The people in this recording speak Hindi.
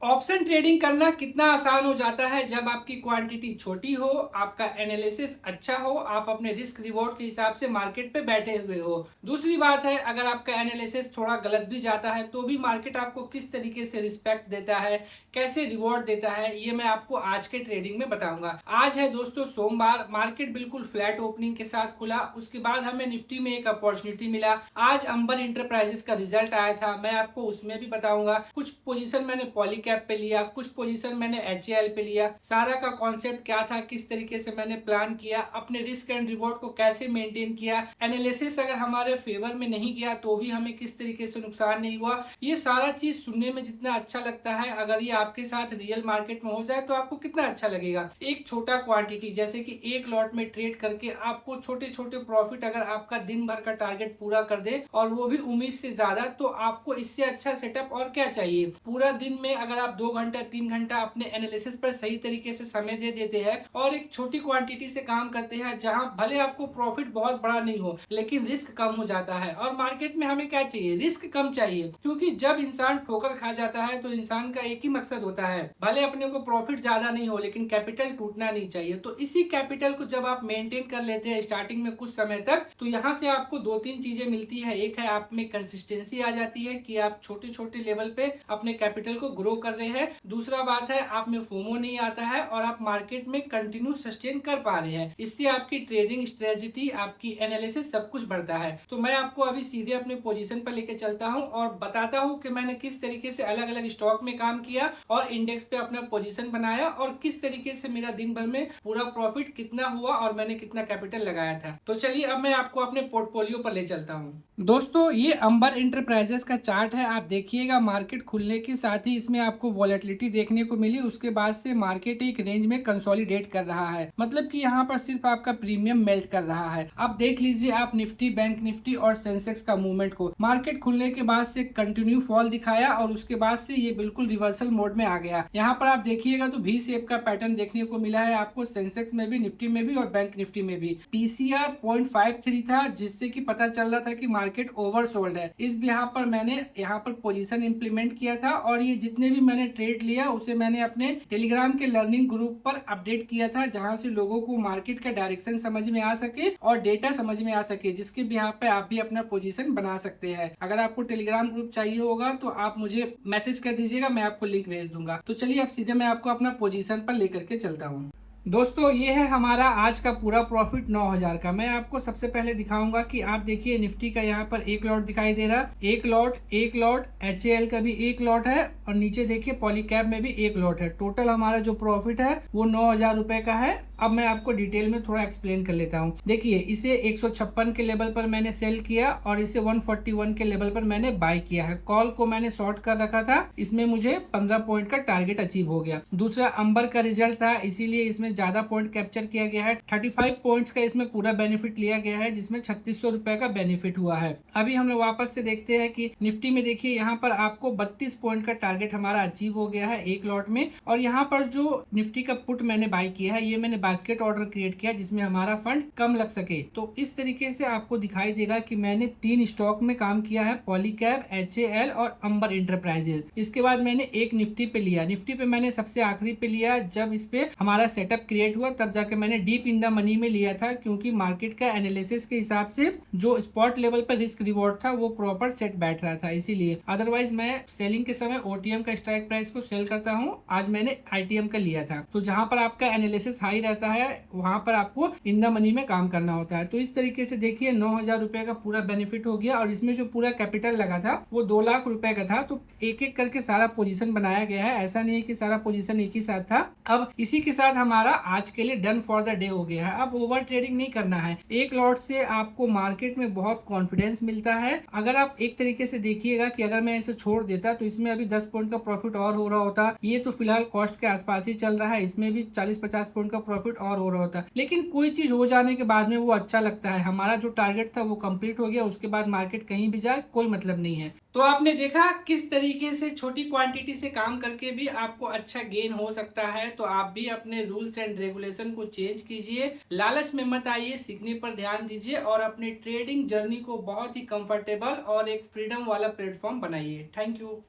ऑप्शन ट्रेडिंग करना कितना आसान हो जाता है जब आपकी क्वांटिटी छोटी हो, आपका एनालिसिस अच्छा हो, आप अपने रिस्क रिवॉर्ड के हिसाब से मार्केट पे बैठे हुए हो। दूसरी बात है, अगर आपका एनालिसिस थोड़ा गलत भी जाता है तो भी मार्केट आपको किस तरीके से रिस्पेक्ट देता है, कैसे रिवॉर्ड देता है, ये मैं आपको आज के ट्रेडिंग में बताऊंगा। आज है दोस्तों सोमवार, मार्केट बिल्कुल फ्लैट ओपनिंग के साथ खुला। उसके बाद हमें निफ्टी में एक अपॉर्चुनिटी मिला। आज अंबर इंटरप्राइजेस का रिजल्ट आया था, मैं आपको उसमें भी बताऊंगा। कुछ पोजीशन मैंने पॉली कैप पे लिया, कुछ पोजीशन मैंने एचएएल पे लिया। सारा का कॉन्सेप्ट क्या था, किस तरीके से मैंने प्लान किया, अपने रिस्क एंड रिवॉर्ड को कैसे मेंटेन किया, एनालिसिस अगर हमारे फेवर में नहीं गया तो भी हमें किस तरीके से नुकसान नहीं हुआ। ये सारा चीज सुनने में जितना अच्छा लगता है, अगर ये आपके साथ रियल मार्केट में हो जाए तो आपको कितना अच्छा लगेगा। एक छोटा क्वांटिटी जैसे कि एक लॉट में ट्रेड करके आपको छोटे छोटे प्रॉफिट अगर आपका दिन भर का टारगेट पूरा कर दे, और वो भी उम्मीद से ज्यादा, तो आपको इससे अच्छा सेटअप और क्या चाहिए। पूरा दिन में अगर आप 2 घंटा 3 घंटा अपने एनालिसिस पर सही तरीके से समय दे देते हैं और एक छोटी क्वांटिटी से काम करते हैं, जहां भले आपको प्रॉफिट बहुत बड़ा नहीं हो लेकिन रिस्क कम हो जाता है। और मार्केट में हमें क्या चाहिए, रिस्क कम चाहिए, क्योंकि जब इंसान ठोकर खा जाता है तो इंसान का एक ही मकसद होता है, भले अपने को प्रॉफिट ज्यादा नहीं हो लेकिन कैपिटल टूटना नहीं चाहिए। तो इसी कैपिटल को जब आप मेंटेन कर लेते हैं स्टार्टिंग में कुछ समय तक, तो यहाँ से आपको दो तीन चीजें मिलती है। एक है आप में कंसिस्टेंसी आ जाती है कि आप छोटे छोटे लेवल पे अपने कैपिटल को ग्रो कर रहे हैं। दूसरा बात है, आप में फोमो नहीं आता है और आप मार्केट में कंटिन्यू सस्टेन कर पा रहे हैं। इससे आपकी ट्रेडिंग स्ट्रेटेजी, आपकी एनालिसिस सब कुछ बढ़ता है। तो मैं आपको अभी सीधे अपने पोजीशन पर लेके चलता हूं और बताता हूं कि मैंने किस तरीके से अलग अलग स्टॉक में काम किया और इंडेक्स पे अपना पोजीशन बनाया, और किस तरीके से मेरा दिन भर में पूरा प्रॉफिट कितना हुआ और मैंने कितना कैपिटल लगाया था। तो चलिए अब मैं आपको अपने पोर्टफोलियो पर ले चलता हूँ। दोस्तों, ये अंबर इंटरप्राइजेस का चार्ट है। आप देखिएगा, मार्केट खुलने के साथ ही इसमें आपको वॉलेटिलिटी देखने को मिली। उसके बाद से मार्केट एक रेंज में कंसोलिडेट कर रहा है, मतलब कि यहाँ पर सिर्फ आपका प्रीमियम मेल्ट कर रहा है। अब देख लीजिए आप निफ्टी, बैंक निफ्टी और सेंसेक्स का मूवमेंट को। मार्केट खुलने के बाद से कंटिन्यू फॉल दिखाया और उसके बाद से ये बिल्कुल रिवर्सल मोड में आ गया। यहाँ पर आप देखिएगा तो वी शेप का पैटर्न देखने को मिला है आपको, सेंसेक्स में भी, निफ्टी में भी और बैंक निफ्टी में भी। पीसीआर 0.53 था, जिससे कि पता चल रहा था कि मार्केट ओवरसोल्ड है। इस यहाँ पर मैंने यहाँ पर पोजीशन इंप्लीमेंट किया था, और ये जितने भी मैंने ट्रेड लिया उसे मैंने अपने टेलीग्राम के लर्निंग ग्रुप पर अपडेट किया था, जहां से लोगों को मार्केट का डायरेक्शन समझ में आ सके और डेटा समझ में आ सके, जिसके बिहाफ पे आप भी अपना पोजीशन बना सकते हैं। अगर आपको टेलीग्राम ग्रुप चाहिए होगा तो आप मुझे मैसेज कर दीजिएगा, मैं आपको लिंक भेज दूंगा। तो चलिए अब सीधे मैं आपको अपना पोजीशन पर लेकर के चलता हूँ। दोस्तों, ये है हमारा आज का पूरा प्रॉफिट 9,000 का। मैं आपको सबसे पहले दिखाऊंगा कि आप देखिए निफ्टी का यहाँ पर एक लॉट दिखाई दे रहा, एक लॉट एचएएल का भी एक लॉट है, और नीचे देखिए पॉलीकैब में भी एक लॉट है। टोटल हमारा जो प्रॉफिट है वो 9,000 रुपए का है। अब मैं आपको डिटेल में थोड़ा एक्सप्लेन कर लेता हूँ। देखिए, इसे 156 के लेवल पर मैंने सेल किया और इसे 141 के लेवल पर मैंने बाय किया है। कॉल को मैंने शॉर्ट कर रखा था, इसमें मुझे 15 पॉइंट का टारगेट अचीव हो गया। दूसरा अंबर का रिजल्ट था, इसीलिए इसमें ज्यादा पॉइंट कैप्चर किया गया है। 35 पॉइंट्स का इसमें पूरा बेनिफिट लिया गया है, जिसमें 3600 रुपए का बेनिफिट हुआ है। अभी हम लोग वापस से देखते हैं कि निफ्टी में देखिए यहाँ पर आपको 32 पॉइंट का टारगेट हमारा अचीव हो गया है एक लॉट में। और यहाँ पर जो निफ्टी का पुट मैंने बाय किया है, ये मैंने बास्केट ऑर्डर क्रिएट किया जिसमें हमारा फंड कम लग सके। तो इस तरीके से आपको दिखाई देगा कि मैंने 3 स्टॉक में काम किया है, पॉलीकैब, एचएएल और अंबर इंटरप्राइजेस। इसके बाद मैंने एक निफ्टी पे लिया। निफ्टी पे मैंने सबसे आखिरी पे लिया, जब इस पे हमारा सेटअप क्रिएट हुआ तब जाके मैंने डीप इन द मनी में लिया था, क्योंकि मार्केट का एनालिसिस के हिसाब से जो स्पॉट लेवल पर रिस्क रिवॉर्ड था वो प्रॉपर सेट बैठ रहा था, इसीलिए। अदरवाइज मैं सेलिंग के समय ओटीएम का स्ट्राइक प्राइस को सेल करता हूँ, आज मैंने आईटीएम का लिया था। तो जहां पर आपका एनालिसिस हाई रहता है वहां पर आपको इन द मनी में काम करना होता है। तो इस तरीके से देखिए 9,000 रुपए का पूरा बेनिफिट हो गया, और इसमें जो पूरा कैपिटल लगा था वो 2 लाख रुपए का था। तो एक एक करके सारा पोजीशन बनाया गया है, ऐसा नहीं है कि सारा पोजीशन एक ही साथ था। अब इसी के साथ हमारा आज के लिए डन फॉर द डे हो गया है। अब ओवर ट्रेडिंग नहीं करना है। एक लॉट से आपको मार्केट में बहुत कॉन्फिडेंस मिलता है। अगर आप एक तरीके से देखिएगा कि अगर मैं इसे छोड़ देता तो इसमें अभी 10 पॉइंट का प्रॉफिट और हो रहा होता। ये तो फिलहाल कॉस्ट के आसपास ही चल रहा है, इसमें भी 40-50 पॉइंट का प्रॉफिट और हो रहा होता। लेकिन कोई चीज हो जाने के बाद में वो अच्छा लगता है। हमारा जो टारगेट था वो कंप्लीट हो गया, उसके बाद मार्केट कहीं भी जाए कोई मतलब नहीं है। तो आपने देखा किस तरीके से छोटी क्वांटिटी से काम करके भी आपको अच्छा गेन हो सकता है। तो आप भी अपने रूल्स एंड रेगुलेशन को चेंज कीजिए, लालच में मत आइए, सीखने पर ध्यान दीजिए और अपने ट्रेडिंग जर्नी को बहुत ही कंफर्टेबल और एक फ्रीडम वाला प्लेटफॉर्म बनाइए। Thank you.